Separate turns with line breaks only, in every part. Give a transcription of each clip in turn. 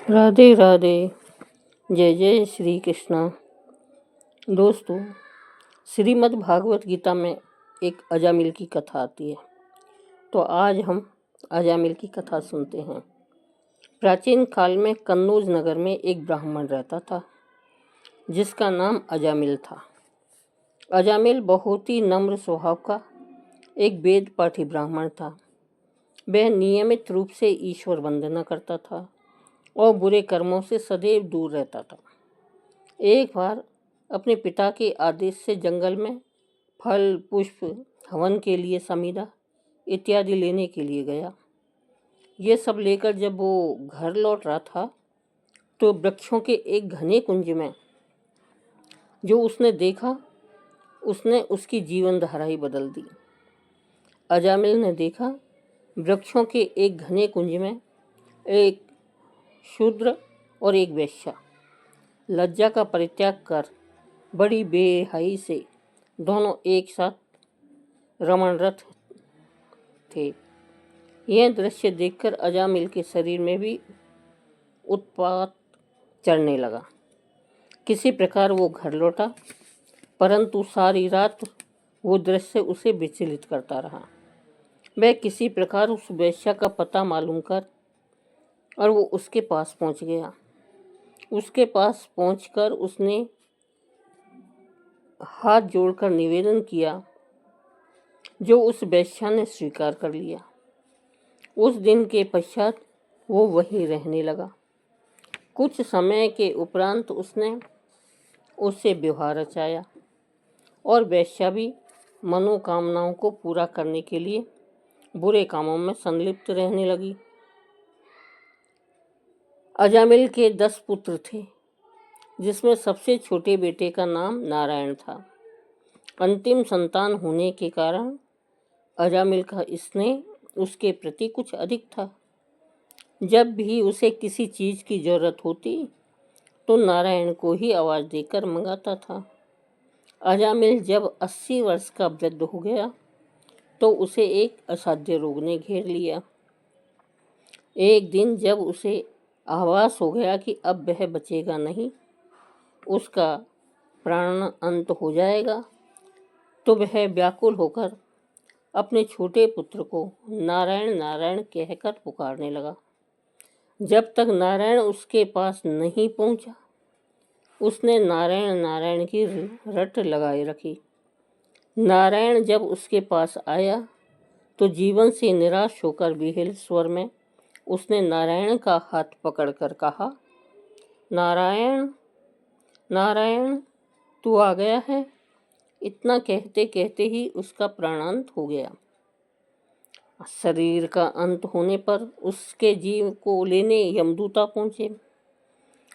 राधे राधे। जय जय श्री कृष्णा। दोस्तों, श्रीमद् भागवत गीता में एक अजामिल की कथा आती है। तो आज हम अजामिल की कथा सुनते हैं। प्राचीन काल में कन्नौज नगर में एक ब्राह्मण रहता था जिसका नाम अजामिल था। अजामिल बहुत ही नम्र स्वभाव का एक वेद पाठी ब्राह्मण था। वह नियमित रूप से ईश्वर वंदना करता था और बुरे कर्मों से सदैव दूर रहता था। एक बार अपने पिता के आदेश से जंगल में फल, पुष्प, हवन के लिए समीरा इत्यादि लेने के लिए गया। ये सब लेकर जब वो घर लौट रहा था तो वृक्षों के एक घने कुंज में जो उसने देखा उसने उसकी जीवन धारा ही बदल दी। अजामिल ने देखा वृक्षों के एक घने कुंज में एक शूद्र और एक वेश्या लज्जा का परित्याग कर बड़ी बेहयाई से दोनों एक साथ रमणरत थे। यह दृश्य देखकर अजामिल के शरीर में भी उत्पात चढ़ने लगा। किसी प्रकार वो घर लौटा, परंतु सारी रात वो दृश्य उसे विचलित करता रहा। वह किसी प्रकार उस वेश्या का पता मालूम कर और वो उसके पास पहुंच गया। उसके पास पहुंचकर उसने हाथ जोड़कर निवेदन किया, जो उस वेश्या ने स्वीकार कर लिया। उस दिन के पश्चात वो वहीं रहने लगा। कुछ समय के उपरांत उसने उससे विवाह रचाया और वेश्या भी मनोकामनाओं को पूरा करने के लिए बुरे कामों में संलिप्त रहने लगी। अजामिल के 10 पुत्र थे, जिसमें सबसे छोटे बेटे का नाम नारायण था। अंतिम संतान होने के कारण अजामिल का स्नेह उसके प्रति कुछ अधिक था। जब भी उसे किसी चीज की जरूरत होती तो नारायण को ही आवाज देकर मंगाता था। अजामिल जब 80 वर्ष का वृद्ध हो गया तो उसे एक असाध्य रोग ने घेर लिया। एक दिन जब उसे आभास हो गया कि अब वह बचेगा नहीं, उसका प्राण अंत हो जाएगा, तो वह व्याकुल होकर अपने छोटे पुत्र को नारायण नारायण कहकर पुकारने लगा। जब तक नारायण उसके पास नहीं पहुंचा, उसने नारायण नारायण की रट लगाए रखी। नारायण जब उसके पास आया तो जीवन से निराश होकर विह्वल स्वर में उसने नारायण का हाथ पकड़कर कहा, नारायण नारायण, तू आ गया है। इतना कहते कहते ही उसका प्राणांत हो गया। शरीर का अंत होने पर उसके जीव को लेने यमदूता पहुंचे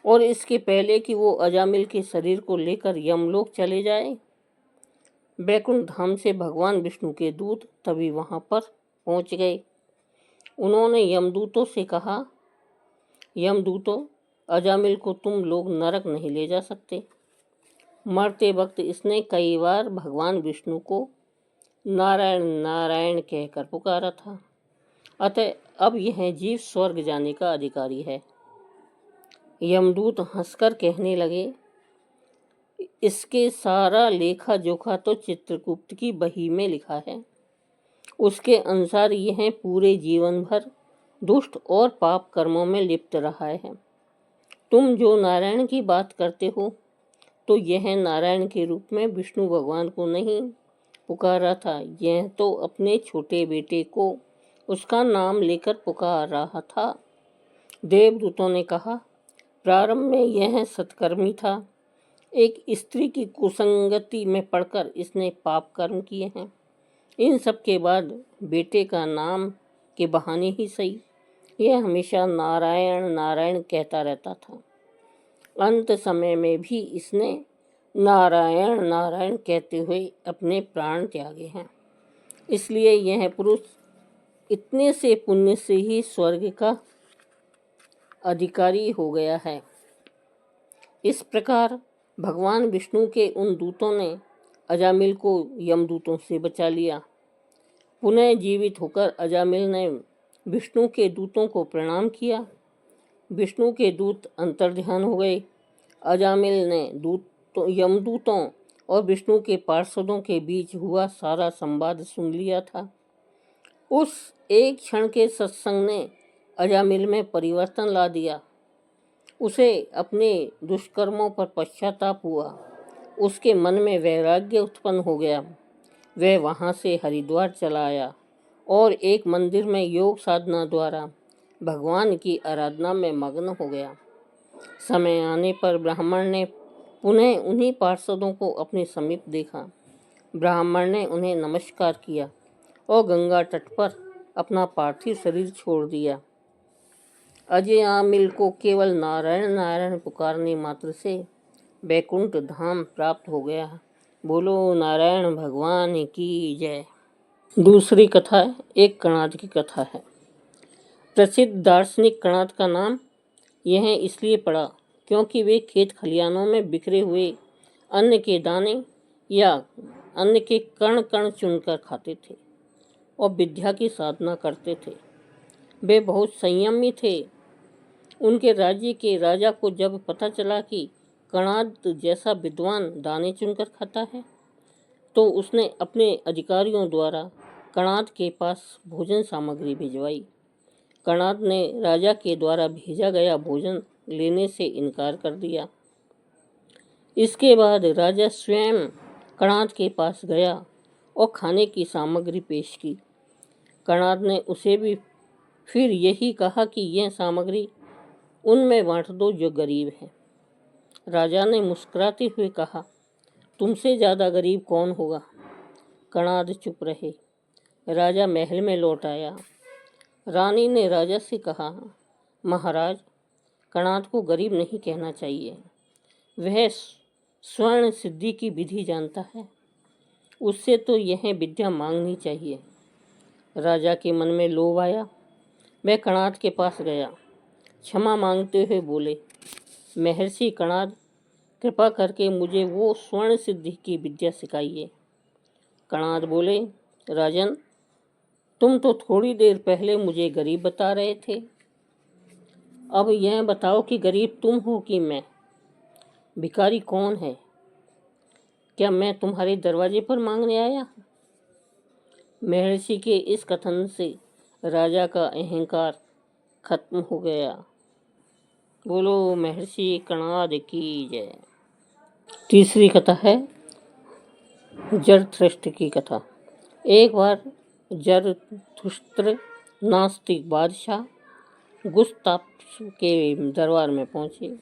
और इसके पहले कि वो अजामिल के शरीर को लेकर यमलोक चले जाए, बैकुंठ धाम से भगवान विष्णु के दूत तभी वहां पर पहुंच गए। उन्होंने यमदूतों से कहा, यमदूतों, अजामिल को तुम लोग नरक नहीं ले जा सकते। मरते वक्त इसने कई बार भगवान विष्णु को नारायण नारायण कहकर पुकारा था, अतः अब यह जीव स्वर्ग जाने का अधिकारी है। यमदूत हंसकर कहने लगे, इसके सारा लेखा जोखा तो चित्रगुप्त की बही में लिखा है। उसके अनुसार यह पूरे जीवन भर दुष्ट और पाप कर्मों में लिप्त रहा है। तुम जो नारायण की बात करते हो, तो यह नारायण के रूप में विष्णु भगवान को नहीं पुकार रहा था, यह तो अपने छोटे बेटे को उसका नाम लेकर पुकार रहा था। देवदूतों ने कहा, प्रारंभ में यह सत्कर्मी था। एक स्त्री की कुसंगति में पड़कर इसने पाप कर्म किए हैं। इन सब के बाद बेटे का नाम के बहाने ही सही, यह हमेशा नारायण नारायण कहता रहता था। अंत समय में भी इसने नारायण नारायण कहते हुए अपने प्राण त्यागे हैं। इसलिए यह पुरुष इतने से पुण्य से ही स्वर्ग का अधिकारी हो गया है। इस प्रकार भगवान विष्णु के उन दूतों ने अजामिल को यमदूतों से बचा लिया। पुनः जीवित होकर अजामिल ने विष्णु के दूतों को प्रणाम किया विष्णु के दूत अंतर्ध्यान हो गए। अजामिल ने यमदूतों और विष्णु के पार्षदों के बीच हुआ सारा संवाद सुन लिया था। उस एक क्षण के सत्संग ने अजामिल में परिवर्तन ला दिया। उसे अपने दुष्कर्मों पर पश्चाताप हुआ। उसके मन में वैराग्य उत्पन्न हो गया। वह वहाँ से हरिद्वार चला आया और एक मंदिर में योग साधना द्वारा भगवान की आराधना में मग्न हो गया। समय आने पर ब्राह्मण ने पुनः उन्हीं पार्षदों को अपने समीप देखा। ब्राह्मण ने उन्हें नमस्कार किया और गंगा तट पर अपना पार्थिव शरीर छोड़ दिया। अजामिल को केवल नारायण नारायण पुकारने मात्र से वैकुंठ धाम प्राप्त हो गया। बोलो नारायण भगवान की जय। दूसरी कथा एक कणाद की कथा है। प्रसिद्ध दार्शनिक कणाद का नाम यह इसलिए पड़ा क्योंकि वे खेत खलिहानों में बिखरे हुए अन्न के दाने या अन्न के कण कण चुनकर खाते थे और विद्या की साधना करते थे। वे बहुत संयमी थे। उनके राज्य के राजा को जब पता चला कि कणाद जैसा विद्वान दाने चुनकर खाता है, तो उसने अपने अधिकारियों द्वारा कणाद के पास भोजन सामग्री भिजवाई। कणाद ने राजा के द्वारा भेजा गया भोजन लेने से इनकार कर दिया। इसके बाद राजा स्वयं कणाद के पास गया और खाने की सामग्री पेश की। कणाद ने उसे भी फिर यही कहा कि यह सामग्री उनमें बांट दो जो गरीब हैं। राजा ने मुस्कुराते हुए कहा, तुमसे ज़्यादा गरीब कौन होगा? कणाद चुप रहे। राजा महल में लौट आया। रानी ने राजा से कहा, महाराज, कणाद को गरीब नहीं कहना चाहिए। वह स्वर्ण सिद्धि की विधि जानता है। उससे तो यह विद्या मांगनी चाहिए। राजा के मन में लोभ आया। वह कणाद के पास गया। क्षमा मांगते हुए बोले, महर्षि कणाद, कृपा करके मुझे वो स्वर्ण सिद्धि की विद्या सिखाइए। कणाद बोले, राजन, तुम तो थोड़ी देर पहले मुझे गरीब बता रहे थे। अब यह बताओ कि गरीब तुम हो कि मैं? भिखारी कौन है? क्या मैं तुम्हारे दरवाजे पर मांगने आया? महर्षि के इस कथन से राजा का अहंकार खत्म हो गया। बोलो महर्षि कणाद की जय। तीसरी कथा है जरथुष्ट्र की कथा। एक बार जरथुष्ट्र नास्तिक बादशाह गुस्ताफ के दरबार में पहुंचे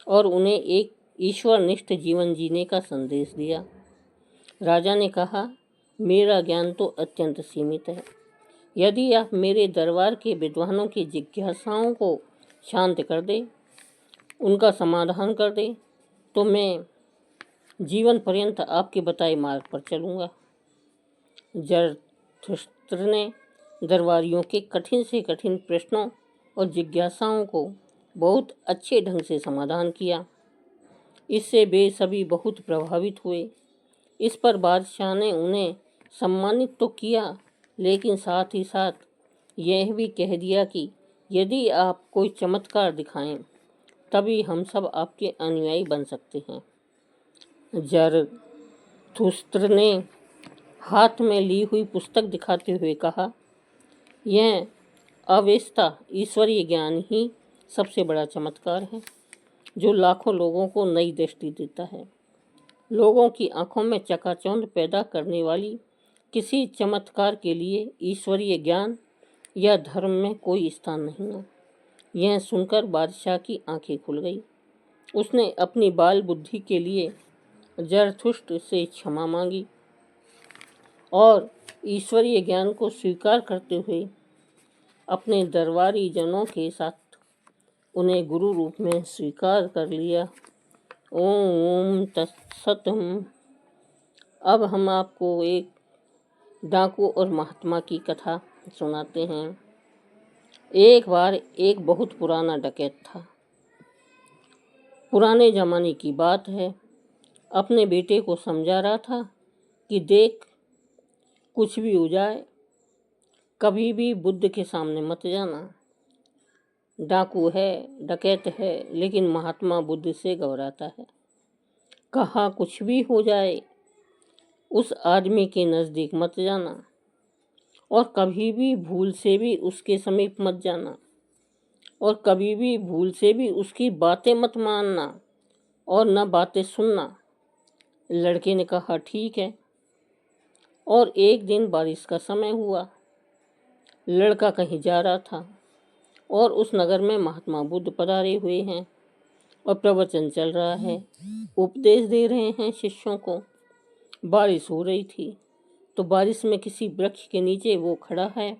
और उन्हें एक ईश्वरनिष्ठ जीवन जीने का संदेश दिया। राजा ने कहा, मेरा ज्ञान तो अत्यंत सीमित है। यदि आप मेरे दरबार के विद्वानों की जिज्ञासाओं को शांत कर दे, उनका समाधान कर दे, तो मैं जीवन पर्यंत आपके बताए मार्ग पर चलूँगा। जरथुष्ट्र ने दरबारियों के कठिन से कठिन प्रश्नों और जिज्ञासाओं को बहुत अच्छे ढंग से समाधान किया। इससे वे सभी बहुत प्रभावित हुए। इस पर बादशाह ने उन्हें सम्मानित तो किया, लेकिन साथ ही साथ यह भी कह दिया कि यदि आप कोई चमत्कार दिखाएं, तभी हम सब आपके अनुयायी बन सकते हैं। जरथुष्ट्र ने हाथ में ली हुई पुस्तक दिखाते हुए कहा, यह अवेस्ता ईश्वरीय ज्ञान ही सबसे बड़ा चमत्कार है, जो लाखों लोगों को नई दृष्टि देता है। लोगों की आंखों में चकाचौंध पैदा करने वाली किसी चमत्कार के लिए ईश्वरीय ज्ञान या धर्म में कोई स्थान नहीं है। यह सुनकर बादशाह की आंखें खुल गई। उसने अपनी बाल बुद्धि के लिए जरथुष्ट्र से क्षमा मांगी और ईश्वरीय ज्ञान को स्वीकार करते हुए अपने दरबारी जनों के साथ उन्हें गुरु रूप में स्वीकार कर लिया। ओम तत्सत। अब हम आपको एक डाकू और महात्मा की कथा सुनाते हैं। एक बार एक बहुत पुराना डकैत था। पुराने जमाने की बात है। अपने बेटे को समझा रहा था कि देख, कुछ भी हो जाए, कभी भी बुद्ध के सामने मत जाना। डाकू है, डकैत है, लेकिन महात्मा बुद्ध से घबराता है। कहा कुछ भी हो जाए, उस आदमी के नज़दीक मत जाना और कभी भी भूल से भी उसके समीप मत जाना और कभी भी भूल से भी उसकी बातें मत मानना और न बातें सुनना। लड़के ने कहा ठीक है। और एक दिन बारिश का समय हुआ। लड़का कहीं जा रहा था और उस नगर में महात्मा बुद्ध पधारे हुए हैं और प्रवचन चल रहा है, उपदेश दे रहे हैं शिष्यों को। बारिश हो रही थी तो बारिश में किसी वृक्ष के नीचे वो खड़ा है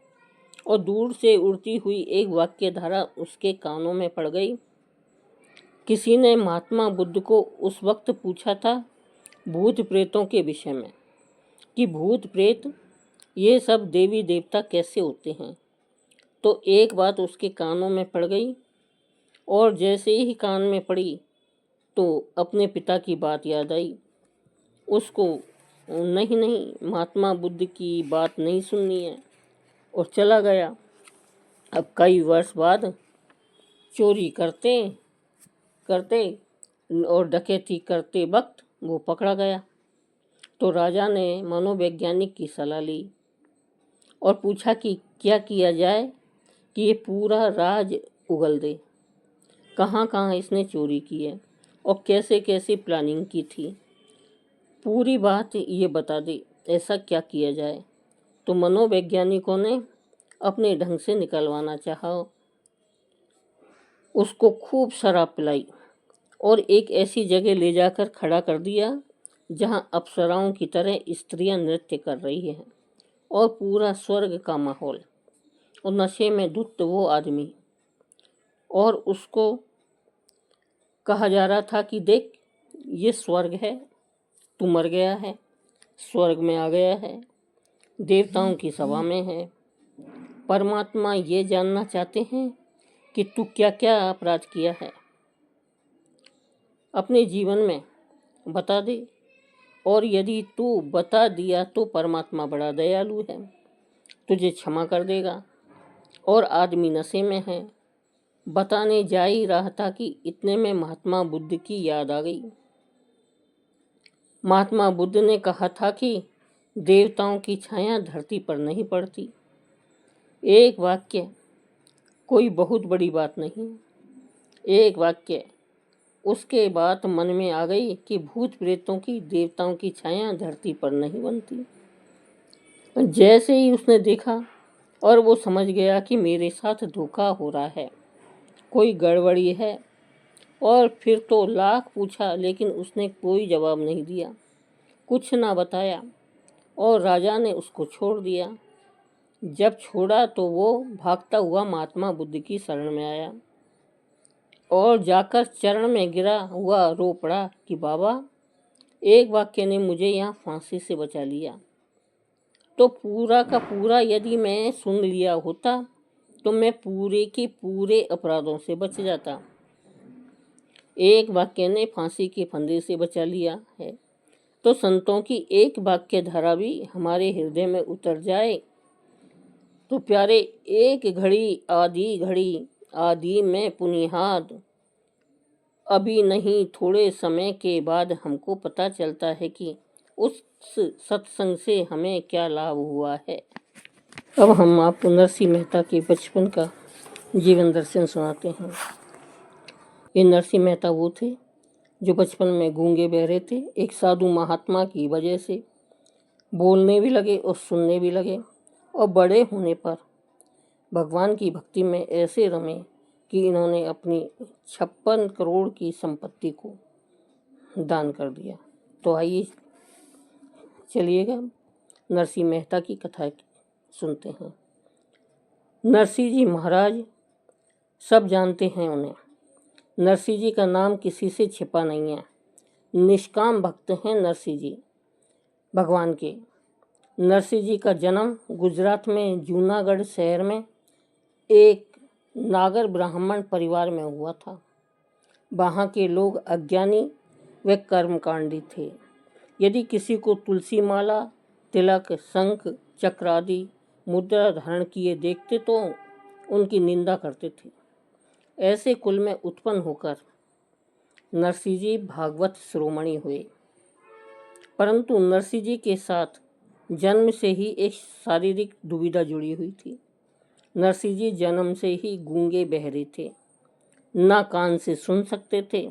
और दूर से उड़ती हुई एक वाक्य धारा उसके कानों में पड़ गई। किसी ने महात्मा बुद्ध को उस वक्त पूछा था भूत प्रेतों के विषय में कि भूत प्रेत ये सब देवी देवता कैसे होते हैं। तो एक बात उसके कानों में पड़ गई और जैसे ही कान में पड़ी तो अपने पिता की बात याद आई। उसको नहीं महात्मा बुद्ध की बात नहीं सुननी है और चला गया। अब कई वर्ष बाद चोरी करते करते और डकैती करते वक्त वो पकड़ा गया। तो राजा ने मनोवैज्ञानिक की सलाह ली और पूछा कि क्या किया जाए कि ये पूरा राज उगल दे, कहाँ कहाँ इसने चोरी की है और कैसे कैसे प्लानिंग की थी, पूरी बात ये बता दे, ऐसा क्या किया जाए। तो मनोवैज्ञानिकों ने अपने ढंग से निकलवाना चाहा। उसको खूब शराब पिलाई और एक ऐसी जगह ले जाकर खड़ा कर दिया जहाँ अप्सराओं की तरह स्त्रियां नृत्य कर रही हैं और पूरा स्वर्ग का माहौल और नशे में धुत वो आदमी। और उसको कहा जा रहा था कि देख ये स्वर्ग है, तू मर गया है, स्वर्ग में आ गया है, देवताओं की सभा में है। परमात्मा ये जानना चाहते हैं कि तू क्या क्या अपराध किया है अपने जीवन में, बता दे। और यदि तू बता दिया तो परमात्मा बड़ा दयालु है, तुझे क्षमा कर देगा। और आदमी नशे में है। बताने जा ही रहा था कि इतने में महात्मा बुद्ध की याद आ गई। महात्मा बुद्ध ने कहा था कि देवताओं की छाया धरती पर नहीं पड़ती। एक वाक्य, कोई बहुत बड़ी बात नहीं, एक वाक्य। उसके बाद मन में आ गई कि भूत प्रेतों की देवताओं की छाया धरती पर नहीं बनती। जैसे ही उसने देखा और वो समझ गया कि मेरे साथ धोखा हो रहा है, कोई गड़बड़ी है। और फिर तो लाख पूछा लेकिन उसने कोई जवाब नहीं दिया, कुछ ना बताया और राजा ने उसको छोड़ दिया। जब छोड़ा तो वो भागता हुआ महात्मा बुद्ध की शरण में आया और जाकर चरण में गिरा हुआ रो पड़ा कि बाबा, एक वाक्य ने मुझे यहाँ फांसी से बचा लिया। तो पूरा का पूरा यदि मैं सुन लिया होता तो मैं पूरे के पूरे अपराधों से बच जाता। एक वाक्य ने फांसी के फंदे से बचा लिया है। तो संतों की एक वाक्य धारा भी हमारे हृदय में उतर जाए तो प्यारे, एक घड़ी आदि में पुनिहाद, अभी नहीं थोड़े समय के बाद हमको पता चलता है कि उस सत्संग से हमें क्या लाभ हुआ है। अब हम आपको नरसिंह मेहता के बचपन का जीवन दर्शन सुनाते हैं। ये नरसिंह मेहता वो थे जो बचपन में गूंगे बहरे थे। एक साधु महात्मा की वजह से बोलने भी लगे और सुनने भी लगे और बड़े होने पर भगवान की भक्ति में ऐसे रमे कि इन्होंने अपनी 56 करोड़ की संपत्ति को दान कर दिया। तो आइए चलिएगा नरसिंह मेहता की कथा सुनते हैं। नरसिंह जी महाराज सब जानते हैं उन्हें। नरसिंह जी का नाम किसी से छिपा नहीं है। निष्काम भक्त हैं नरसिंह जी भगवान के। नरसिंह जी का जन्म गुजरात में जूनागढ़ शहर में एक नागर ब्राह्मण परिवार में हुआ था। वहाँ के लोग अज्ञानी व कर्मकांडी थे। यदि किसी को तुलसी माला, तिलक, शंख, चक्र आदि मुद्रा धारण किए देखते तो उनकी निंदा करते थे। ऐसे कुल में उत्पन्न होकर नरसिंह जी भागवत शिरोमणि हुए। परंतु नरसिंह जी के साथ जन्म से ही एक शारीरिक दुविधा जुड़ी हुई थी। नरसिंह जी जन्म से ही गूंगे बहरे थे, ना कान से सुन सकते थे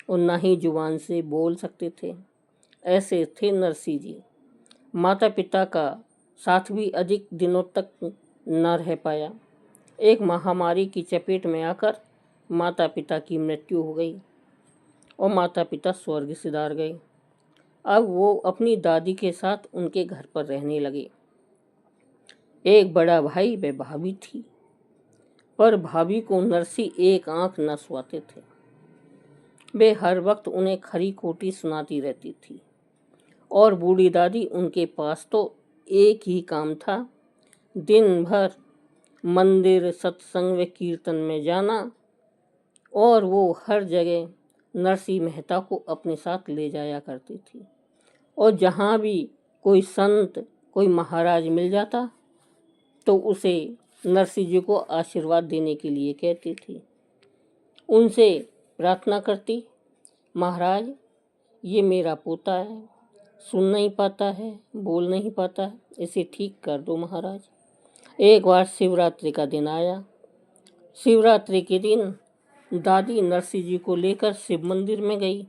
और ना ही जुबान से बोल सकते थे। ऐसे थे नरसिंह जी। माता पिता का साथ भी अधिक दिनों तक न रह पाया। एक महामारी की चपेट में आकर माता पिता की मृत्यु हो गई और माता पिता स्वर्ग सिधार गए। अब वो अपनी दादी के साथ उनके घर पर रहने लगे। एक बड़ा भाई व भाभी थी, पर भाभी को नरसिंह एक आंख न सुहाते थे। वे हर वक्त उन्हें खरी खोटी सुनाती रहती थी और बूढ़ी दादी उनके पास तो एक ही काम था, दिन भर मंदिर, सत्संग व कीर्तन में जाना, और वो हर जगह नरसिंह मेहता को अपने साथ ले जाया करती थी। और जहाँ भी कोई संत, कोई महाराज मिल जाता तो उसे नरसिंह जी को आशीर्वाद देने के लिए कहती थी। उनसे प्रार्थना करती, महाराज ये मेरा पोता है, सुन नहीं पाता है, बोल नहीं पाता है, इसे ठीक कर दो महाराज। एक बार शिवरात्रि का दिन आया। शिवरात्रि के दिन दादी नरसिंह जी को लेकर शिव मंदिर में गई,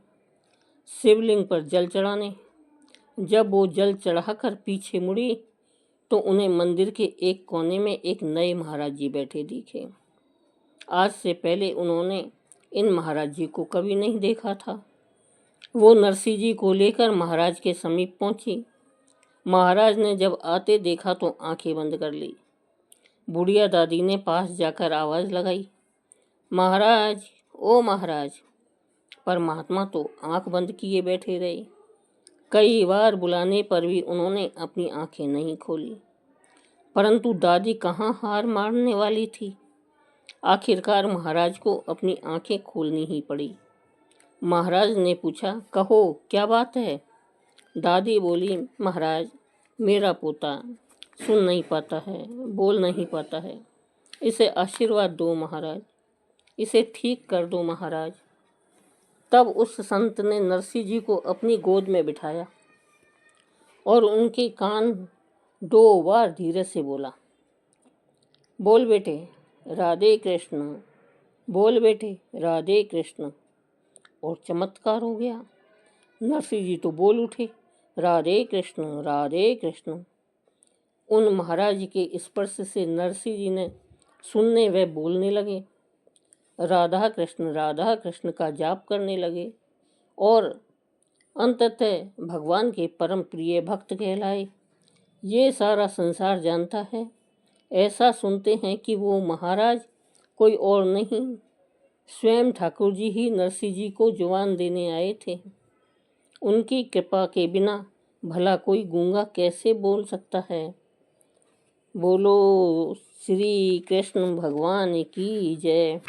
शिवलिंग पर जल चढ़ाने। जब वो जल चढ़ाकर पीछे मुड़ी तो उन्हें मंदिर के एक कोने में एक नए महाराज जी बैठे दिखे। आज से पहले उन्होंने इन महाराज जी को कभी नहीं देखा था। वो नरसिंह जी को लेकर महाराज के समीप पहुंची। महाराज ने जब आते देखा तो आंखें बंद कर ली। बुढ़िया दादी ने पास जाकर आवाज लगाई, महाराज, ओ महाराज। पर महात्मा तो आंख बंद किए बैठे रहे। कई बार बुलाने पर भी उन्होंने अपनी आंखें नहीं खोली, परंतु दादी कहाँ हार मारने वाली थी। आखिरकार महाराज को अपनी आंखें खोलनी ही पड़ी। महाराज ने पूछा, कहो क्या बात है। दादी बोली, महाराज मेरा पोता सुन नहीं पाता है, बोल नहीं पाता है, इसे आशीर्वाद दो महाराज, इसे ठीक कर दो महाराज। तब उस संत ने नरसिंह जी को अपनी गोद में बिठाया और उनके कान 2 बार धीरे से बोला, बोल बेटे राधे कृष्ण, बोल बेटे राधे कृष्ण। और चमत्कार हो गया। नरसिंह जी तो बोल उठे, राधे कृष्ण राधे कृष्ण। उन महाराज के स्पर्श से नरसिंह जी ने सुनने व बोलने लगे, राधा कृष्ण का जाप करने लगे और अंततः भगवान के परम प्रिय भक्त कहलाए। ये सारा संसार जानता है। ऐसा सुनते हैं कि वो महाराज कोई और नहीं, स्वयं ठाकुर जी ही नरसिंह जी को जुबान देने आए थे। उनकी कृपा के बिना भला कोई गूंगा कैसे बोल सकता है। बोलो श्री कृष्ण भगवान की जय।